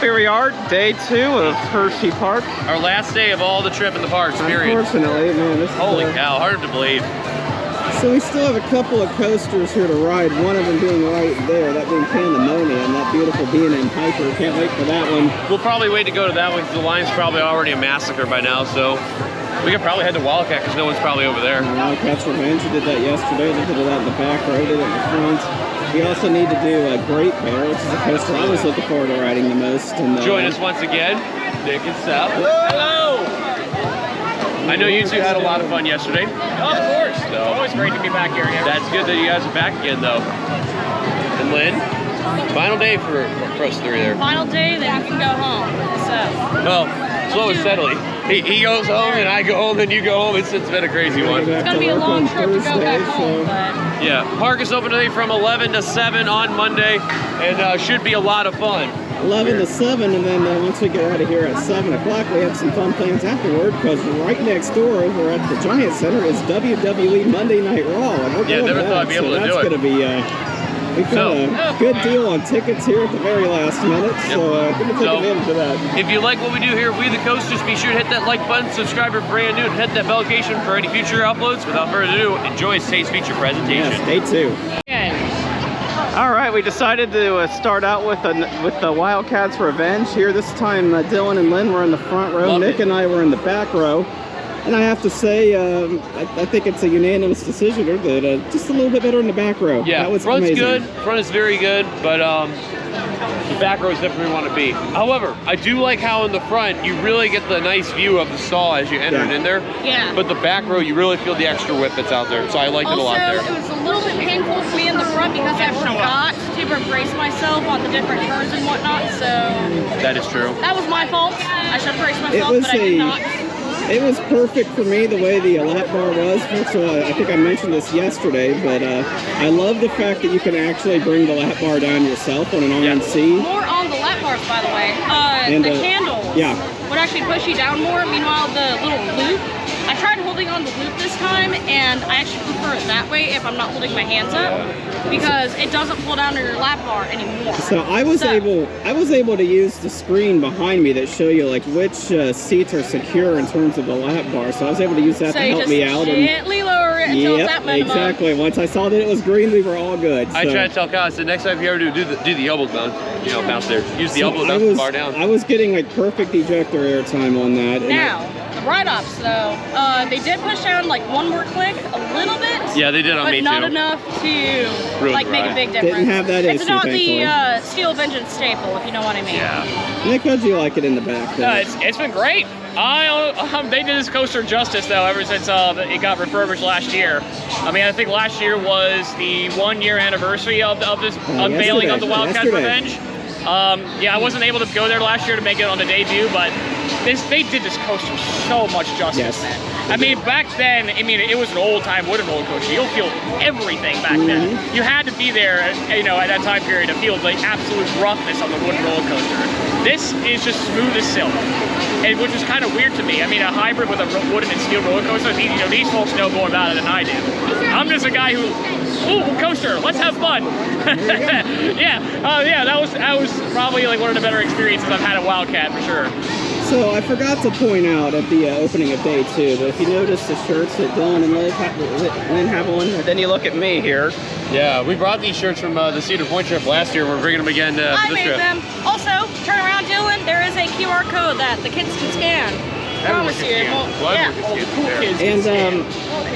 here we are, day 2 of Hersheypark. Our last day of all the trip in the parks, period. Unfortunately, man. This Holy cow, hard to believe. So we still have a couple of coasters here to ride, one of them being right there, that being Pandemonium, that beautiful B&M Piper. Can't wait for that one. We'll probably wait to go to that one because the line's probably already a massacre by now, so we could probably head to Wildcat because no one's probably over there. Wildcat's Revenge, we did that yesterday. They did that in the back row, did it in the front. We also need to do a Great Bear, which is a coaster I was looking forward to riding the most. And, join us once again, Nick and Seth. Hello! I know you two had a lot of fun yesterday. Of course. So, always great to be back here. Yeah. That's good that you guys are back again, though. And Lynn, final day for us three there. Final day, then we can go home. So. Well, slow and steadily. He goes home and I go home and you go home. It's been a crazy one. It's gonna be a long trip to go back home, but. Yeah, park is open today from 11 to 7 on Monday, and should be a lot of fun. 11 to 7, and then once we get out of here at 7 o'clock, we have some fun plans afterward, because right next door over at the Giant Center is WWE Monday Night Raw. And we're never thought I'd be able to do it. That's going to be, we got a good deal on tickets here at the very last minute, so we're going to take advantage of that. If you like what we do here at We The Coasters, be sure to hit that like button, subscribe if brand new, and hit that bell notification for any future uploads. Without further ado, enjoy today's feature presentation. Yes, day 2. All right, we decided to start out with the Wildcats Revenge here. This time, Dillon and Lynne were in the front row. Nick and I were in the back row. And I have to say, I think it's a unanimous decision that just a little bit better in the back row. Yeah, that was front's amazing. good. Front is very good, but the back row is definitely where we want to be. However, I do like how in the front you really get the nice view of the stall as you enter in there. Yeah. But the back row, you really feel the extra whip that's out there. So I liked it a lot there. Also, it was a little bit painful for me in the front because I forgot to brace myself on the different turns and whatnot. So that is true. That was my fault. I should have braced myself, but I did not. It was perfect for me the way the lap bar was. First of all, I think I mentioned this yesterday, but I love the fact that you can actually bring the lap bar down yourself on an RNC. More on the lap bars, by the way. The handles would actually push you down more. Meanwhile, the little loop, I tried holding on the loop this time, and I actually prefer it that way if I'm not holding my hands up, because it doesn't pull down to your lap bar anymore. So I was able to use the screen behind me that show you like which seats are secure in terms of the lap bar. So I was able to use that to help me out. Gently lower it until it's at minimum. Exactly. Once I saw that it was green, we were all good. So. I tried to tell Kyle, I said next time you ever do the elbow down, bounce there. Use the elbow down, the bar down. I was getting like perfect ejector air time on that. Now, the ride-ups though, they did push down like one more click, a little bit. Yeah, they did on me too. But not enough to like make a big difference. Didn't have that issue, it's not the Steel Vengeance staple, if you know what I mean. Yeah. Nick, how'd you like it in the back? It's been great. They did this coaster justice though ever since it got refurbished last year. I mean, I think last year was the 1-year anniversary of this unveiling of the Wildcat Revenge. Yeah, I wasn't able to go there last year to make it on the debut, but they did this coaster so much justice, man. I mean, back then, it was an old-time wooden roller coaster. You'll feel everything back then. You had to be there, at that time period to feel the absolute roughness of the wooden roller coaster. This is just smooth as silk, which is kind of weird to me. I mean, a hybrid with a wooden and steel roller coaster, these folks know more about it than I do. I'm just a guy who, ooh, coaster, let's have fun. Yeah, that was probably like one of the better experiences I've had at Wildcat for sure. So I forgot to point out at the opening of day 2, but if you notice the shirts that Dillon and Lynne have on, then you look at me here. Yeah, we brought these shirts from the Cedar Point trip last year. We're bringing them again for this trip. I made them. Also, turn around, Dillon. There is a QR code that the kids can scan. I promise you.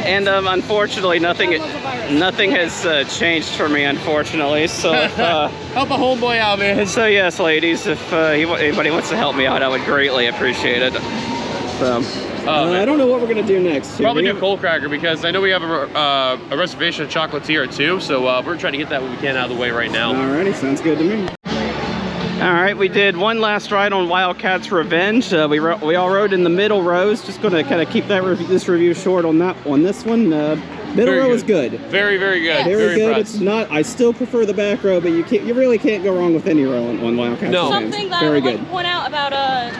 And unfortunately, nothing has changed for me, unfortunately. So help a homeboy out, man. So yes, ladies, if anybody wants to help me out, I would greatly appreciate it. So I don't know what we're gonna do next. Probably do cold cracker because I know we have a reservation at Chocolatier too. So we're trying to get that when we can out of the way right now. Alrighty, sounds good to me. All right, we did one last ride on Wildcat's Revenge. We all rode in the middle rows. Just going to kind of keep this review short on this one. Middle row was good. Very, very good. Very good. Impressed. It's not. I still prefer the back row, but you really can't go wrong with any row on Wildcat's Revenge. Something that I would like to point out about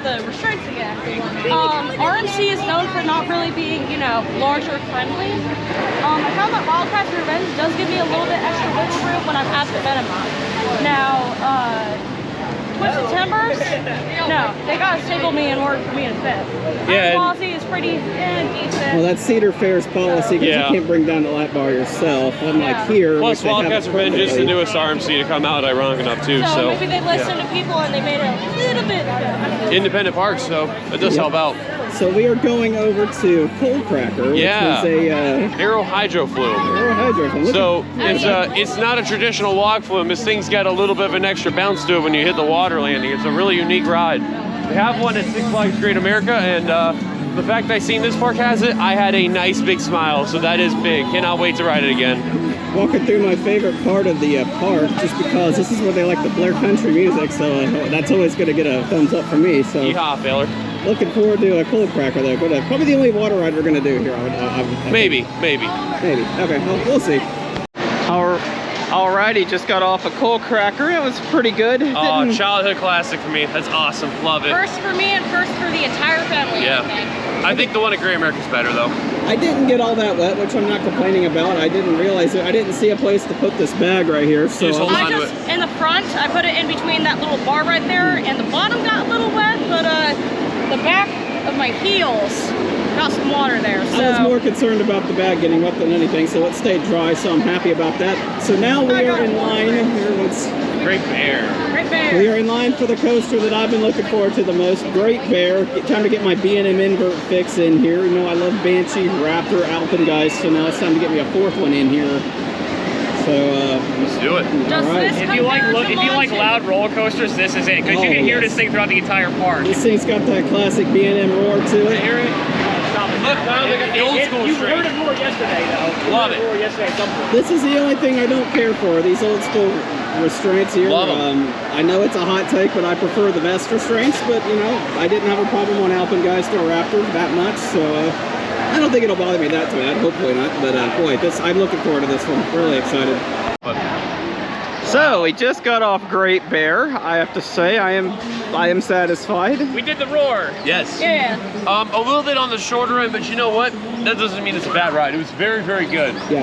the restraints again. RMC is known for not really being, large or friendly. I found that Wildcat's Revenge does give me a little bit extra wiggle room when I'm at the minimum. Now, Twisted Timbers? No, they gotta tickle me in order for me to fit. Yeah. Quality is pretty decent. Well, that's Cedar Fair's policy because Yeah. you can't bring down the lap bar yourself. Unlike here, Plus, which they have Wildcats it Revenge is the perfectly. newest RMC to come out, ironic enough, too. So So, maybe they listened to people and they made it a little bit better. independent parks, so it does help out. So we are going over to Cold Cracker, which Yeah. is a Aero Hydro Flume. aero hydro flume. Look So it's not a traditional log flume. This thing's got a little bit of an extra bounce to it when you hit the water landing. It's a really unique ride. They have one at Six Flags Great America, and the fact that I seen this park has it, I had a nice big smile. So that is big. Cannot wait to ride it again. walking through my favorite part of the park, just because this is where they like to blare country music, so that's always going to get a thumbs up from me. So Yeehaw, Baylor. looking forward to a Cold Cracker though. Probably the only water ride we're going to do here. I Maybe. Maybe. Okay, well, we'll see. Alrighty, just got off a Cold Cracker. It was pretty good. Oh, childhood classic for me. That's awesome. Love it. First for me and first for the entire family, Yeah. I think. I think the one at Great America's better though. I didn't get all that wet, which I'm not complaining about. I didn't realize it. I didn't see a place to put this bag right here, so Just hold on. I just, in the front, I put it in between that little bar right there, and the bottom got a little wet, but the back of my heels got some water there, so. I was more concerned about the bag getting wet than anything, so it stayed dry, so I'm happy about that. So now we are in line. Here, Great Bear. Great Bear. we are in line for the coaster that I've been looking forward to the most, Great Bear. Time to get my B&M invert fix in here. You know I love Banshee, Raptor, Alpine guys, so now it's time to get me a fourth one in here. So, Let's do it. Does all right. this If you like comparison loud roller coasters, this is it, because Oh, you can hear yes. this thing throughout the entire park. This thing's got that classic B&M roar to it. Hear it? Look, now they got the old school You straight. heard it more yesterday, though. You Love heard it. More yesterday at some point. This is the only thing I don't care for, these old school restraints here. Love 'em. I know it's a hot take, but I prefer the vest restraints, but you know, I didn't have a problem on Alpine guys to Raptor that much, so I don't think it'll bother me that bad, hopefully not, but boy, I'm looking forward to this one, really excited. So, we just got off Great Bear. I have to say, I am satisfied. We did the roar. Yes. Yeah. A little bit on the shorter end, but you know what? That doesn't mean it's a bad ride. It was very, very good. Yeah,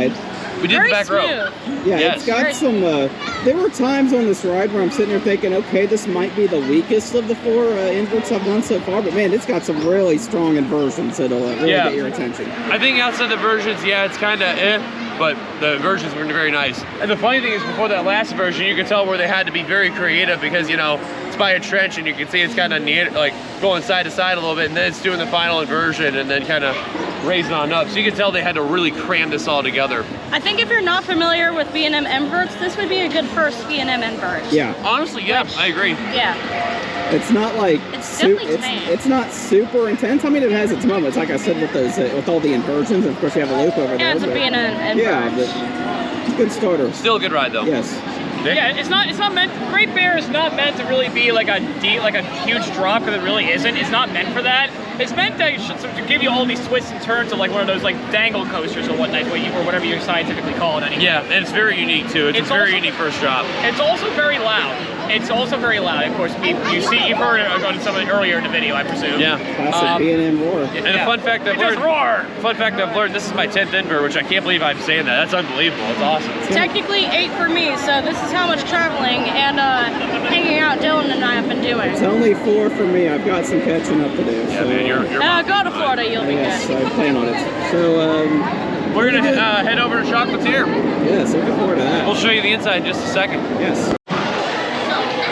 We did Very the back row. smooth. yeah, Yes. it's got some, there were times on this ride where I'm sitting there thinking, okay, this might be the weakest of the four inverts I've done so far, but man, it's got some really strong inversions that'll really Yeah. get your attention. I think outside the versions, yeah, it's kind of but the versions were very nice. And the funny thing is, before that last version, you could tell where they had to be very creative because, you know, it's by a trench and you can see it's kind of neat, like going side to side a little bit, and then it's doing the final inversion and then kind of raising on up. So you can tell they had to really cram this all together. I think if you're not familiar with B&M inverts, this would be a good first B&M invert. Yeah. Honestly, yeah, I agree. Yeah. It's not like It's definitely it's, tame. it's not super intense. I mean, it has its moments, like I said, with those with all the inversions. And of course, you have a loop over there. Yeah, it's a but- B&M invert. Yeah, but it's a good starter. Still a good ride though. Yes. Nick? Yeah, it's not meant. Great Bear is not meant to really be like a huge drop, because it really isn't. It's not meant for that. It's meant to give you all these twists and turns of like one of those like dangle coasters or whatnot, or whatever you scientifically call it. Anyway. Yeah, and it's very unique too. It's a very also- unique first drop. It's also very loud. Of course, you've heard it on some of the earlier in the video, I presume. Yeah. Classic B&M roar. And a fun fact I've learned. This is my 10th invert, which I can't believe I'm saying that. That's unbelievable. It's awesome. Technically 8 for me, so this is how much traveling and hanging out Dillon and I have been doing. It's only 4 for me. I've got some catching up to do. Yeah, so, man, you're Go to Florida, you'll be yes, good. I plan on it. So, We're gonna head over to Chocolatier. yes, looking forward to that. We'll show you the inside in just a second. Yes.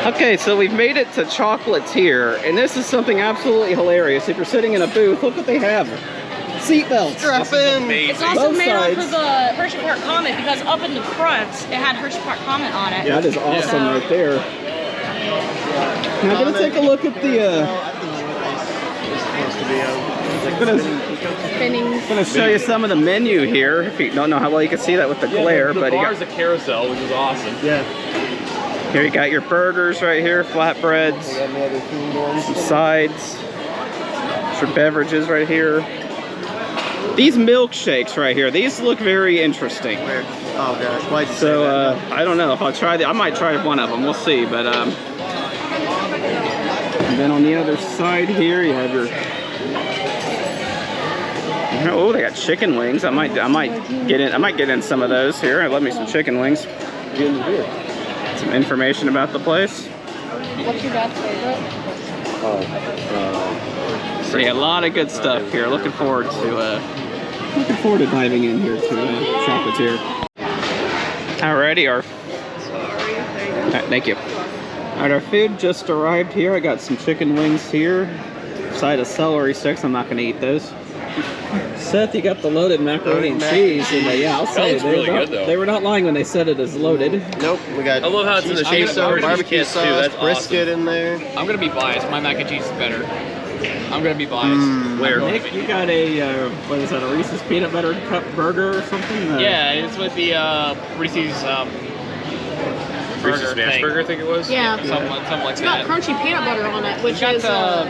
Okay, so we've made it to Chocolatier, and this is something absolutely hilarious. If you're sitting in a booth, look what they have. Seatbelts. This is amazing. It's also Both made off sides. of the Hersheypark Comet, because up in the front, it had Hersheypark Comet on it. Yeah, that is awesome So- right there. Now, I'm gonna take a look at the. I'm gonna show you some of the menu here. If you don't know how well you can see that with the glare, the but you bar's got, a carousel, which is awesome. Yeah. here you got your burgers right here, flatbreads, some sides, your beverages right here. These milkshakes right here, these look very interesting. Oh gosh, why'd you say So that? I don't know if I'll try I might try one of them. We'll see. But and then on the other side here, you have your. Oh, they got chicken wings. I might get in some of those here. Let me some chicken wings. Some information about the place. What's your dad's favorite? So yeah, a lot of good stuff here. Looking forward to diving in here to Chocolatier. Alrighty, thank you. Alright, our food just arrived here. I got some chicken wings here, side of celery sticks. I'm not going to eat those. Seth, you got the loaded macaroni and cheese, and yeah, I'll say they were not lying when they said it is loaded. Nope, we got. I love how it's in the shape of barbecue sauce, too. That's brisket in there. I'm gonna be biased. My mac and cheese is better. I'm gonna be biased. Where? Nick, you got a what is that? A Reese's peanut butter cup burger or something? Yeah, it's with the Reese's Reese's Smash thing. Burger, I think it was. Yeah. Something like It's that. got crunchy peanut butter on it, which It's is got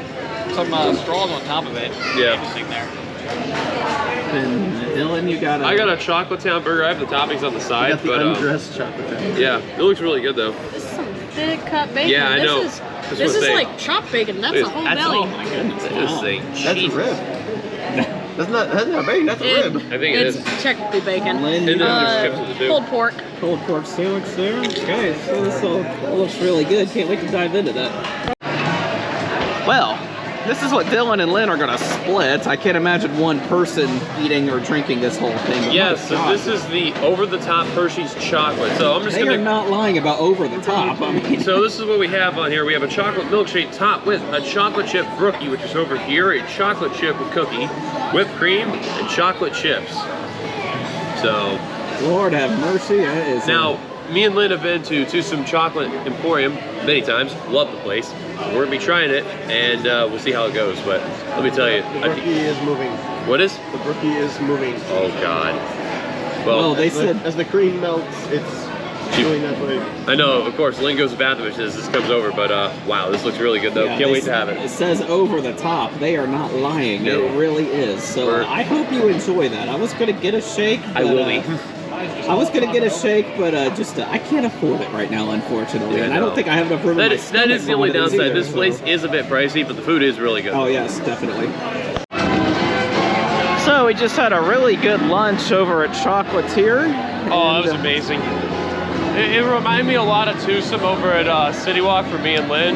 some straws on top of it. Yeah. Interesting there. And Dillon, you got I got a Chocolate Town burger. I have the toppings on the side, I got the but undressed chocolate. yeah, it looks really good though. this is some thick cut bacon. Yeah, I know. This is like chopped bacon. That's a whole belly. Oh my goodness. This Wow. thing, That's a rib. That's not bacon. That's a rib. I think it It's is. technically bacon. Lynne, And you then got there's chips with it too. Pulled pork. pulled pork sandwich there. Okay, so this all looks really good. Can't wait to dive into that. Well, this is what Dillon and Lynne are gonna split. I can't imagine one person eating or drinking this whole thing. Yes, so this is the over-the-top Hershey's chocolate. So I'm just They gonna. are not lying about over the top. I mean, So this is what we have on here. We have a chocolate milkshake topped with a chocolate chip brookie, which is over here, a chocolate chip with cookie, whipped cream, and chocolate chips. So Lord have mercy. That is now, me and Lynne have been to Some Chocolate Emporium many times. Love the place. We're gonna be trying it, and we'll see how it goes. But let me tell you, The brookie is moving. what is? The brookie is moving. Oh God. Well, they As the- said as the cream melts, it's going that way. I know, of course, Lynne goes to the bathroom as this comes over, but wow, this looks really good though. yeah, Can't they wait to have it. It says over the top. They are not lying. No. It really is. So I hope you enjoy that. I was gonna get a shake. I but, will be. I was gonna get a shake, but I can't afford it right now, unfortunately, Yeah, and I don't no. think I have enough room. That in my is the stomach for only one of these downside. either, This place is a bit pricey, but the food is really good. Oh yes, definitely. So we just had a really good lunch over at Chocolatier. Oh, that was amazing. It reminded me a lot of Twosome over at City Walk for me and Lynne.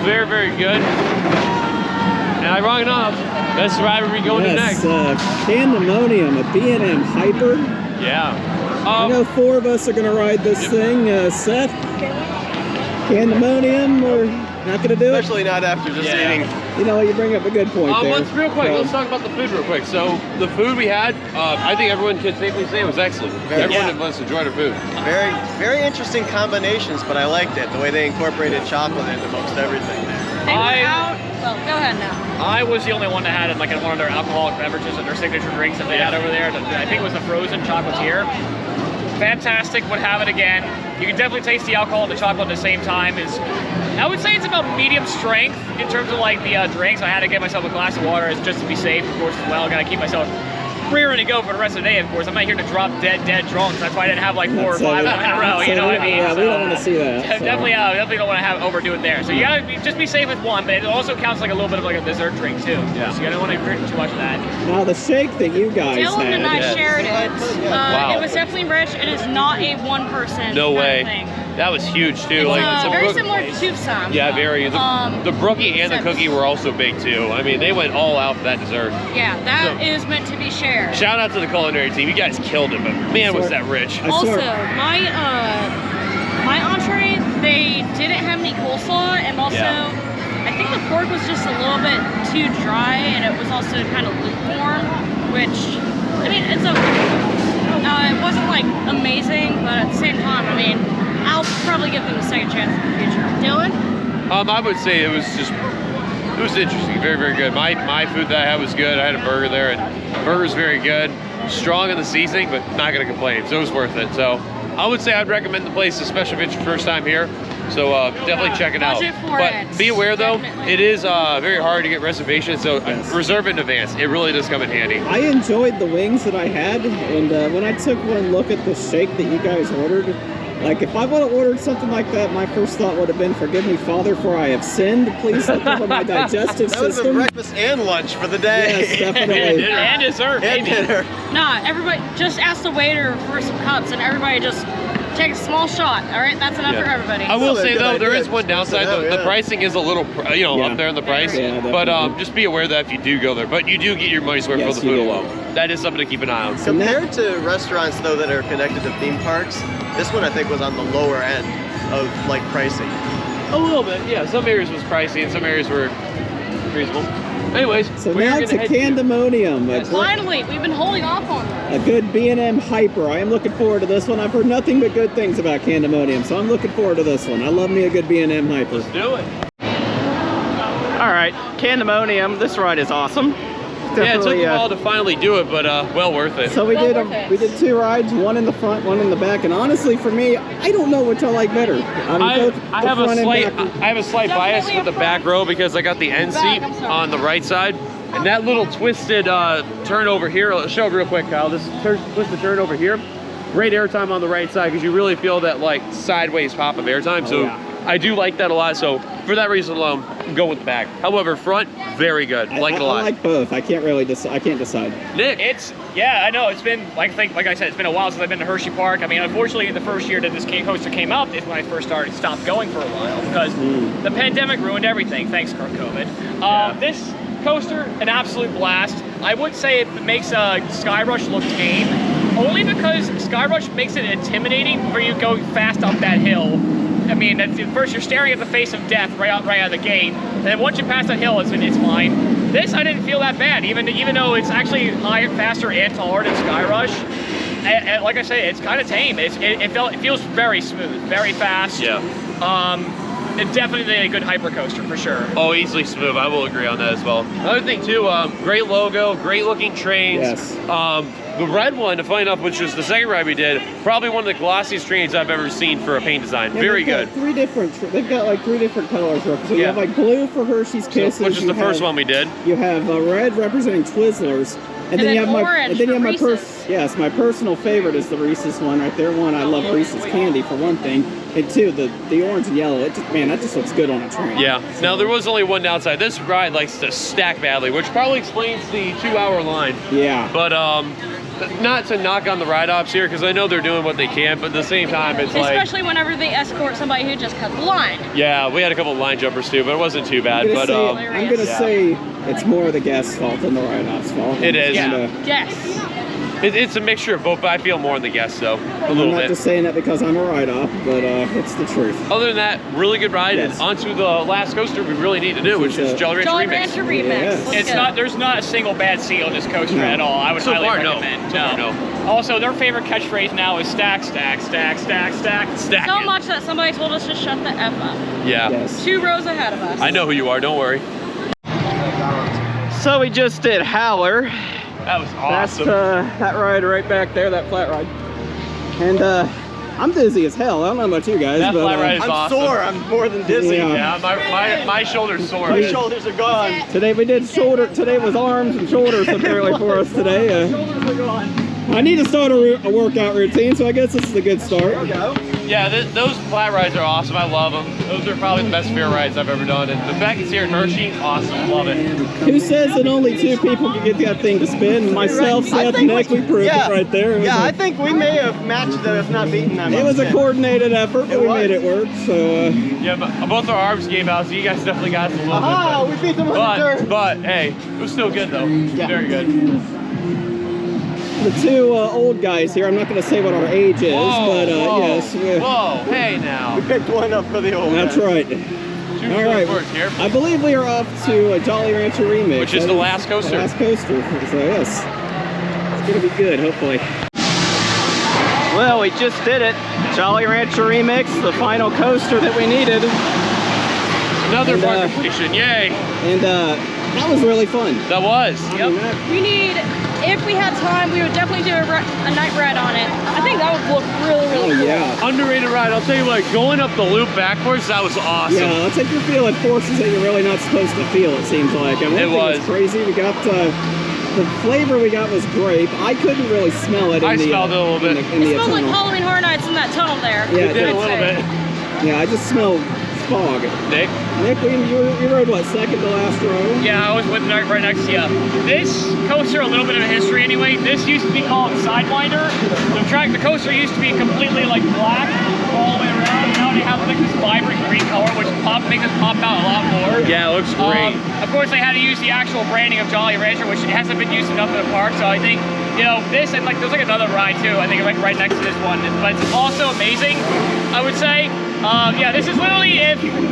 Very, very good. And ironic enough, that's the rivalry going to next. Pandemonium, a B&M Hyper. Yeah. I know 4 of us are going to ride this thing. Seth, Pandemonium, we're not going to do it? Especially not after just Yeah. eating. You know, you bring up a good point there. Let's real quick. So- Let's talk about the food real quick. So the food we had, I think everyone can safely say it was excellent. Everyone of us enjoyed our food. Very, very interesting combinations, but I liked it. The way they incorporated chocolate into most everything there. They were I- out. Well, go ahead now. I was the only one that had it like in one of their alcoholic beverages and their signature drinks that they had over there. I think it was the frozen chocolatier. Fantastic, would have it again. You can definitely taste the alcohol and the chocolate at the same time. I would say it's about medium strength in terms of like the drinks. I had to get myself a glass of water just to be safe, of course, as well. Got to keep myself rearing to go for the rest of the day, of course. I'm not here to drop dead drunk. That's why I didn't have like 4 or 5 in a row. You know what I mean? Yeah, we So, don't want to see that. so. Definitely don't want to overdo it there. So you gotta just be safe with one, but it also counts like a little bit of like a dessert drink too. Yeah. So you don't want to drink too much of that. Now the shake that you guys Dillon and I had. shared it. Wow. It was definitely rich. It is not a one-person No kind way. of thing. That was huge too. It's Like the very brook- similar to Twosome. Yeah, very. The brookie and the cookie were also big too. I mean, they went all out for that dessert. Yeah, that is meant to be shared. Shout out to the culinary team. You guys killed it, but man, was that rich. I Also, swear- my entree, they didn't have any coleslaw, and also Yeah. I think the pork was just a little bit too dry, and it was also kind of lukewarm, which I mean it's okay. It wasn't like amazing, but at the same time, I mean, I'll probably give them a second chance in the future. Dylan? I would say it was interesting, very, very good. My food that I had was good. I had a burger there, and the burger's very good. Strong in the seasoning, but not gonna complain. So it was worth it. So I would say I'd recommend the place, especially if it's your first time here. So definitely check it out. Budget for But it. be aware though, Definitely. it is very hard to get reservations. So reserve in advance. It really does come in handy. I enjoyed the wings that I had, and when I took one look at the shake that you guys ordered, like if I would have ordered something like that, my first thought would have been, "Forgive me, Father, for I have sinned. Please look over my digestive That was a system." breakfast and lunch for the day. Yes, definitely. And dessert, And maybe. dinner. Nah, everybody just ask the waiter for some cups, and everybody just Take a small shot, all right? That's enough for everybody. I will say good though, there idea. is one downside. The pricing is a little, up there in the price. Yeah, but definitely. just be aware that if you do go there, but you do get your money's worth Yes, for the you food do. alone. That is something to keep an eye on. Compared to restaurants though that are connected to theme parks, this one I think was on the lower end of like pricing. A little bit, yeah. Some areas was pricey and some areas were reasonable. Anyways, So we are now gonna to head to- Candemonium, Finally, we've been holding off on this. a good B&M hyper. I am looking forward to this one. I've heard nothing but good things about Candemonium, so I'm looking forward to this one. I love me a good B&M hyper. Do it. All right, Candemonium. This ride is awesome. Yeah, it took a while to finally do it, but well worth it. So we Well did worth it. we did 2 rides, one in the front, one in the back, and honestly, for me, I don't know which I like better. I have a slight bias Definitely with the up back front. row because I got the end seat I'm sorry. on the right side, and that little twisted turn over here. I'll show it real quick, Kyle. This twisted turn over here, great airtime on the right side because you really feel that like sideways pop of airtime. So yeah. I do like that a lot. So for that reason alone, go with the back. However, front, very good. Like it a I lot. like both. I can't really decide. I can't decide. Nick, I know it's been like I said, it's been a while since I've been to Hersheypark. I mean, unfortunately, the first year that this coaster came out is when I first stopped going for a while because the pandemic ruined everything. Thanks, COVID. This coaster, an absolute blast. I would say it makes Skyrush look tame, only because Skyrush makes it intimidating where you go fast up that hill. I mean, first you're staring at the face of death right out of the gate, and then once you pass that hill, it's fine. This I didn't feel that bad, even though it's actually higher, faster, and taller than Skyrush. And like I say, it's kind of tame. It feels very smooth, very fast. Yeah. It's definitely a good hyper coaster for sure. Oh, easily smooth. I will agree on that as well. Another thing too, great logo, great looking trains. Yes. The red one, funny enough, which was the second ride we did, probably one of the glossiest trains I've ever seen for a paint design. Yeah, Very they've good. got they've got like 3 different colors. So you Yeah. have like blue for Hershey's Kisses, Which is the first one we did. You have red representing Twizzlers, and then you have orange for Reese's. my personal favorite is the Reese's one right there. One, I love Reese's candy for one thing, and 2, the orange and yellow. That just looks good on a train. Yeah. Now there was only one downside. This ride likes to stack badly, which probably explains the 2-hour line. Yeah. But not to knock on the ride ops here, because I know they're doing what they can, but at the same time, it's like, Especially whenever they escort somebody who just cut the line. yeah, we had a couple of line jumpers too, but it wasn't too bad. I'm But gonna yeah. say it's more the guest's fault than the ride-off's fault. It is. And, Yes. it's a mixture of both, but I feel more on the guests though, a I'm little not bit. just saying that because I'm a write-off, but it's the truth. Other than that, really good ride, Yes. and onto the last coaster we really need to do, which is Jolly Rancher Jolly Remix. Rancher Remix. Yes. Let's It's go. not. There's not a single bad seat on this coaster No. at all. I would So highly far, no. recommend. So far, no. Also, their favorite catchphrase now is stack, stack, stack, stack, stack. Stack So it. much that somebody told us to shut the F up. Yeah. Yes. 2 rows ahead of us. I know who you are, don't worry. So we just did Howler. That was That's awesome. that ride right back there, that flat ride. And I'm dizzy as hell. I don't know about you guys, That but flat ride is I'm awesome. sore. I'm more than dizzy. Yeah. Yeah, my shoulder's sore. My shoulders are gone. today we did shoulder. Today was arms and shoulders apparently for us today. Shoulders are gone. I need to start a workout routine, so I guess this is a good start. There we go. Yeah, those flat rides are awesome. I love them. Those are probably the best fair rides I've ever done. And the fact it's here in Hershey, awesome. Love it. Who says that only 2 people can get that thing to spin? Myself, I Seth, think Nick, we proved yeah. it right there. It was Yeah, a- I think we may have matched them, if not beaten them. It was a coordinated effort, but It we was. made it work. So Yeah, but both our arms gave out, so you guys definitely got us a little Ah, bit. we beat them on the dirt. But hey, it was still good though. Yeah. Very good. the 2 old guys here. I'm not going to say what our age is, Whoa, but whoa, yes, whoa, hey now. We picked one up for the old that's guy. right. Two All right. words here. I believe we are off to a Jolly Rancher Remix. Which is That the last coaster. The last coaster. So yes, it's going to be good, hopefully. Well, we just did it. Jolly Rancher Remix, the final coaster that we needed. Another And, part completion, yay. And that was really fun. That was. I mean, that- We need, if we had time, we would definitely do a night ride on it. I think that would look really, oh really cool. yeah. Underrated ride. I'll tell you what, going up the loop backwards, that was awesome. Yeah, it's like you're feeling forces that you're really not supposed to feel, it seems like. And one It thing was. that's crazy, we got, the flavor we got was grape. I couldn't really smell it in I the, smelled it a little bit. in It the smells like tunnel. Halloween Horror Nights in that tunnel there. Yeah, It did a I'd little say. bit. Yeah, I just smelled fog. Nick? Nick, you rode what, second to last row? Yeah, I was with Nick right next to you. This coaster, a little bit of a history anyway. This used to be called Sidewinder. The coaster used to be completely like black all the way around. Now they have like this vibrant green color, which makes it pop out a lot more. Yeah, it looks great. Of course, they had to use the actual branding of Jolly Rancher, which hasn't been used enough in the park. So I think, you know, this and like there's like another ride too. I think like right next to this one, but it's also amazing. I would say, yeah, this is literally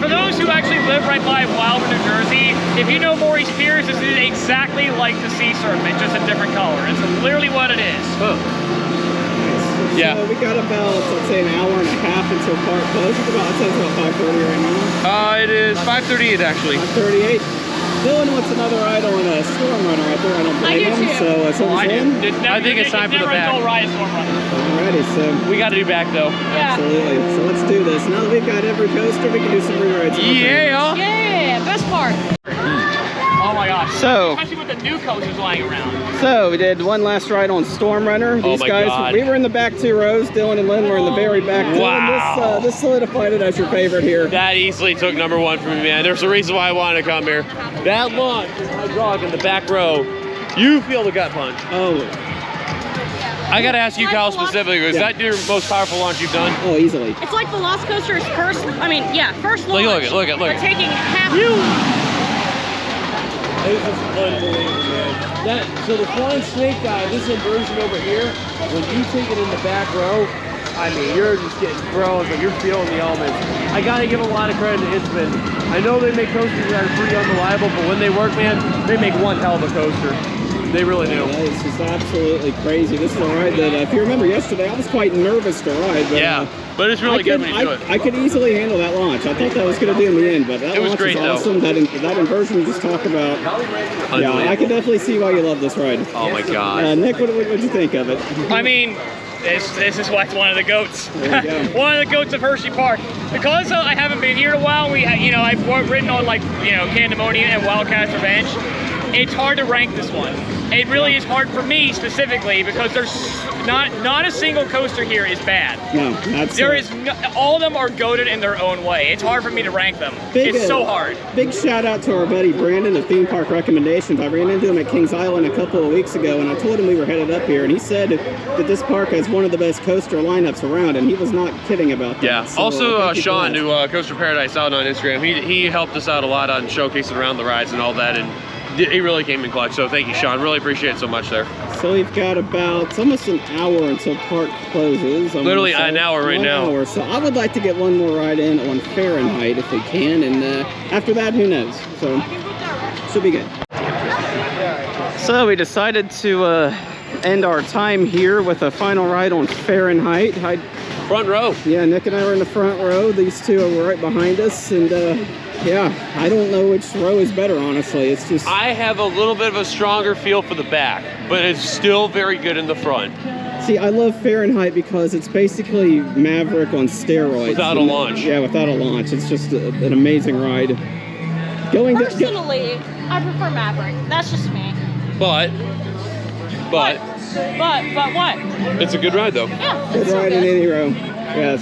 for those who actually live right by Wildwood, New Jersey. If you know Maurice Pierce, this is exactly like the Sea Serpent, just a different color. It's literally what it is. Huh. Yeah. So we got about, let's say, an hour and a half until park closes. It's about 5:30 right now. It is 5:38 actually. 5:38. Dillon wants another ride on a Stormrunner right there. I don't blame him. So I think it's time for the back. Ride Stormrunner. Alrighty, so We got to do back though. Yeah. absolutely. So let's do this. Now that we've got every coaster, we can do some re-rides. Yeah. Yeah, best part. Oh my gosh. So- Especially with the new coasters lying around. So we did one last ride on Stormrunner. Oh These my guys, God. we were in the back 2 rows. Dillon and Lynne were in the very back. Wow. Dillon, this solidified it as your favorite here. That easily took #1 for me, man. There's a reason why I wanted to come here. That launch is hydraulic in the back row. You feel the gut punch. Oh, I got to ask you, Kyle, specifically, is Yeah. that your most powerful launch you've done? oh, easily. It's like the Lost Coaster's first launch. Look at. We're taking half. It's unbelievable, man. So the flying snake guy, this inversion over here, when you take it in the back row, I mean, you're just getting thrown, but you're feeling the elements. I gotta give a lot of credit to Intamin. I know they make coasters that are pretty unreliable, but when they work, man, they make one hell of a coaster. They really do. Yeah, it's just absolutely crazy. This is a ride that, if you remember yesterday, I was quite nervous to ride. But, Yeah, but it's really good when you do it. I could easily handle that launch. I thought that was going to do in the end, but that It was launch great, is though. awesome. That inversion you just talked about. Yeah, Unbelievable. I can definitely see why you love this ride. Oh my God. Nick, what'd you think of it? I mean, this is why it's one of the goats. There you go. One of the goats of Hersheypark. Because I haven't been here in a while, I've ridden on like, Candemonia and Wildcats Revenge. It's hard to rank this one. It really is hard for me specifically because there's not a single coaster here is bad. No, that's All of them are goated in their own way. It's hard for me to rank them. It's so hard. Big shout out to our buddy Brandon of Theme Park Recommendations. I ran into him at Kings Island a couple of weeks ago, and I told him we were headed up here, and he said that this park has one of the best coaster lineups around, and he was not kidding about that. Yeah. So, Also, thank you for Sean, that. who Coaster Paradise out on Instagram, he helped us out a lot on showcasing around the rides and all that, and he really came in clutch. So thank you, Sean. Really appreciate it so much there. So we've got it's almost an hour until park closes. Literally an hour right now. 1 hour. So I would like to get one more ride in on Fahrenheit if we can, and after that, who knows? So should be good. So we decided to end our time here with a final ride on Fahrenheit. Front row. Yeah, Nick and I were in the front row. These two are right behind us, and yeah, I don't know which row is better, honestly. It's just... I have a little bit of a stronger feel for the back, but it's still very good in the front. See, I love Fahrenheit because it's basically Maverick on steroids. Without a launch. Yeah, without a launch. It's just an amazing ride. Personally, I prefer Maverick. That's just me. But But what? it's a good ride though. Yeah. Good it's so ride in good. any row. Yes.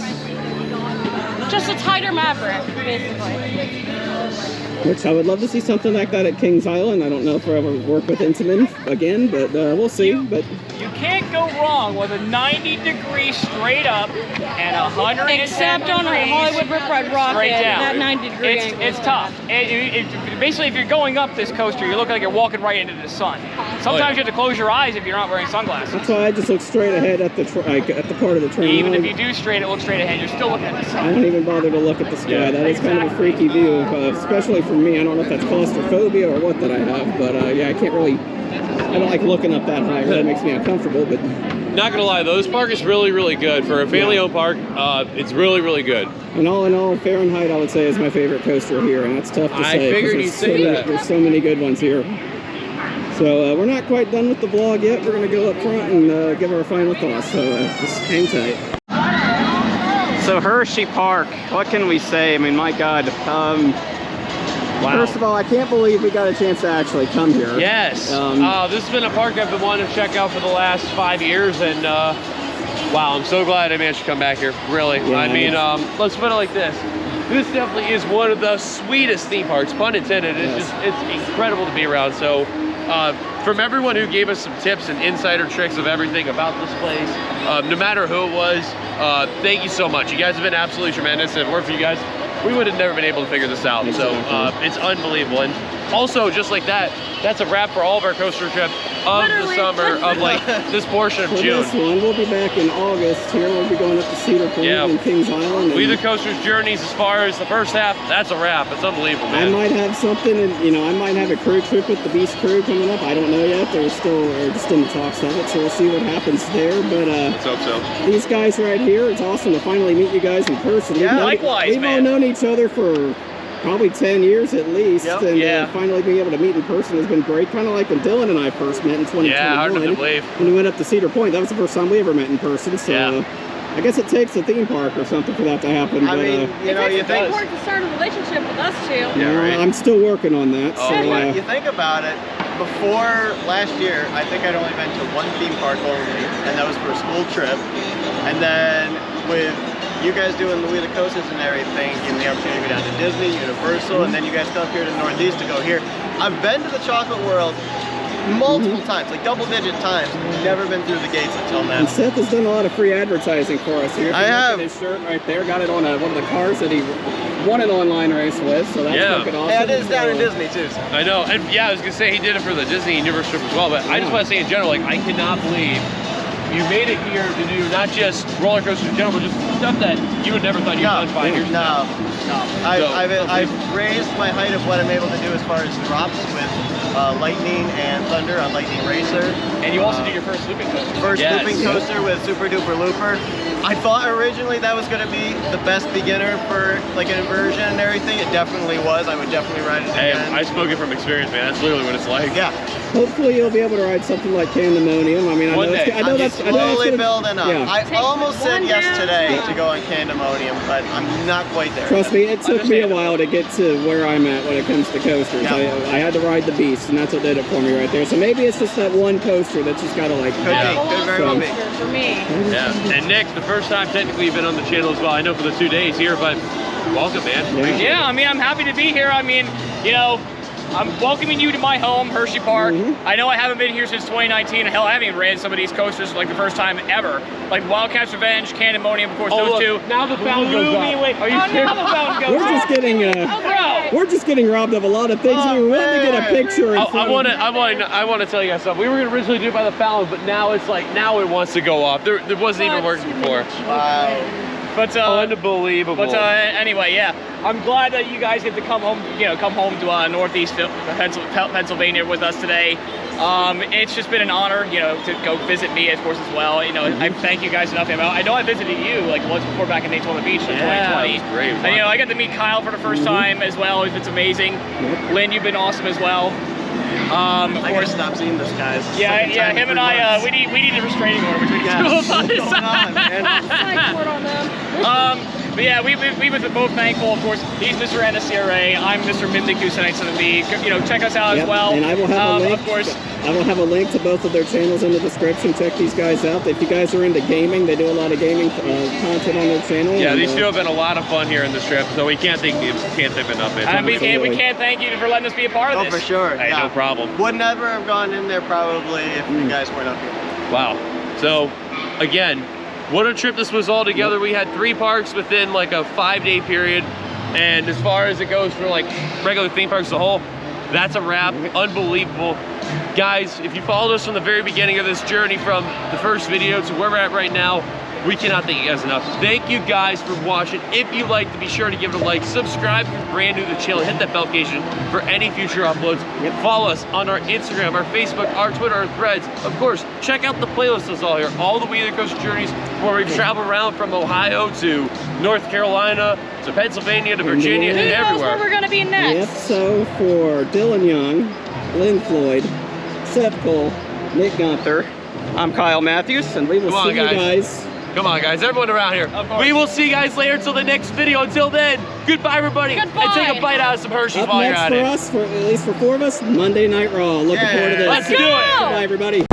Just a tighter Maverick, basically. Which I would love to see something like that at Kings Island. I don't know if we'll ever work with Intamin again, but we'll see. But You can't go wrong with a 90-degree straight up and 110 Except on a degrees Hollywood Rip Ride Rocket, straight down. that 90-degree angle. It's tough. Basically, if you're going up this coaster, you look like you're walking right into the sun. Sometimes you have to close your eyes if you're not wearing sunglasses. that's why I just look straight ahead at the part of the train. Even if you do look straight ahead, you're still looking at the I sun. don't even bother to look at the sky. Yeah. That is kind of a freaky view, especially for me. I don't know if that's claustrophobia or what that I have, but yeah, I don't like looking up that high. It really makes me uncomfortable, but Not gonna lie though, this park is really, really good. For a family-owned park, it's really, really good. in all, Fahrenheit, I would say, is my favorite coaster here, and that's tough to I say. 'cause figured there's you'd so say many- that. There's so many good ones here. So we're not quite done with the vlog yet. We're gonna go up front and give our final thoughts. So just hang tight. So Hersheypark, what can we say? I mean, my God. Wow. First of all, I can't believe we got a chance to actually come here. Yes. This has been a park I've been wanting to check out for the last 5 years, and wow, I'm so glad I managed to come back here. Really. Yeah, I mean, let's put it like this. this definitely is one of the sweetest theme parks, pun intended. It's incredible to be around. So from everyone who gave us some tips and insider tricks of everything about this place, no matter who it was, thank you so much. You guys have been absolutely tremendous. If it weren't for you guys, we would have never been able to figure this out. So it's unbelievable. And also, just like that, that's a wrap for all of our coaster trip of the summer, of like this portion of June. This one, we'll be back in August here. We'll be going up to Cedar Point and Kings Island. We the Coasters journeys, as far as the first half, that's a wrap. It's unbelievable, man. I might have something, and I might have a crew trip with the Beast crew coming up. I don't know yet. They're still just in the talks of it, so we'll see what happens there. But let's hope so. These guys right here, it's awesome to finally meet you guys in person. Yeah, likewise, we've all known each other for probably 10 years at least, and finally being able to meet in person has been great. Kind of like when Dillon and I first met in 2021. Yeah, hard to believe. When we went up to Cedar Point, that was the first time we ever met in person. So I guess it takes a theme park or something for that to happen. I mean, you know, you think to start a relationship with us two. Yeah, right. I'm still working on that. Oh, so, you think about it. Before last year, I think I'd only been to one theme park only, and that was for a school trip. And then with you guys doing the WeTheCoasters and everything, giving me the opportunity to go down to Disney, Universal, and then you guys come up here to the Northeast to go here. I've been to the Chocolate World multiple times, like double-digit times. Never been through the gates until now. And Seth has done a lot of free advertising for us here. I have. His shirt right there, got it on one of the cars that he won an online race with, so that's looking awesome. Yeah, it is down in Disney too. So. I know, and yeah, I was gonna say he did it for the Disney and Universal trip as well, but I just want to say in general, like, I cannot believe you made it here to do not just roller coasters in general, but just stuff that you would never thought you'd done 5 years ago. I've raised my height of what I'm able to do as far as drops with Lightning and Thunder on Lightning Racer. And you also did your first looping coaster. First looping coaster with Super Duper Looper. I thought originally that was going to be the best beginner for like an inversion and everything. It definitely was. I would definitely ride it again. Hey, I spoke it from experience, man. That's literally what it's like. Yeah. Hopefully you'll be able to ride something like Candemonium. I mean, I know that's slowly building up. Yeah. I almost said yes today to go on Candemonium, but I'm not quite there. Trust me, it took me a while to get to where I'm at when it comes to coasters. Yeah. I had to ride the Beast, and that's what did it for me right there. So maybe it's just that one coaster that's just got to like... Could very well be. For me. Yeah, and Nick, the first time technically you've been on the channel as well. I know for the 2 days here, but welcome, man. Yeah, I mean, I'm happy to be here. I mean, you know, I'm welcoming you to my home, Hersheypark. I know I haven't been here since 2019. Hell, I haven't even ran some of these coasters like the first time ever. Like Wildcat's Revenge, Candemonium, of course, those two. Now the fountain goes up. Are you serious? Now the fountain goes up. We're just getting robbed of a lot of things. We wanted to get a picture. I want to tell you guys something. We were gonna originally do it by the fountain, but now it's like it wants to go off. There wasn't even working before. Wow. But unbelievable. But anyway, yeah, I'm glad that you guys get to come home. Come home to Northeast Pennsylvania with us today. It's just been an honor, to go visit me, of course, as well. I thank you guys enough. I know I visited you like once before back in Daytona Beach in 2020. That was great. And I got to meet Kyle for the first time as well. It's amazing. Lynne, you've been awesome as well. Of course, stop seeing this, guys. Yeah, him and I, we need a restraining order between the two of us. What's going on, man? But yeah, we were both thankful. Of course, he's Mr. NSCRA. I'm Mr. Mimdick Kusanite. Check us out as well. And I will have a link. Of course, I will have a link to both of their channels in the description. Check these guys out. If you guys are into gaming, they do a lot of gaming content on their channel. Yeah, these two have been a lot of fun here in this trip, so we can't thank enough. And we can't thank you for letting us be a part of this. Oh, for sure. Hey, no problem. Would never have gone in there probably if you guys weren't up here. Wow. So, again, what a trip this was all together. We had 3 parks within like a 5-day period. And as far as it goes for like regular theme parks as a whole, that's a wrap. Unbelievable. Guys, if you followed us from the very beginning of this journey from the first video to where we're at right now, we cannot thank you guys enough. Thank you guys for watching. If you liked, be sure to give it a like. Subscribe if you're brand new to the channel. Hit that bell notification for any future uploads. Follow us on our Instagram, our Facebook, our Twitter, our Threads. Of course, check out the playlist that's all here. All the WeTheCoasters journeys where we've traveled around from Ohio to North Carolina to Pennsylvania to Virginia and everywhere. Who knows where we're going to be next? Yep, so for Dillon Young, Lynne Floyd, Seth Cole, Nick Gunther, I'm Kyle Matthews, and we will see you guys. Come on, guys, everyone around here. We will see you guys later until the next video. Until then, goodbye, everybody. Goodbye. And take a bite out of some Hershey's while you're at it. Up next for us, at least for 4 of us, Monday Night Raw. Looking forward to this. Let's do it. Goodbye, everybody.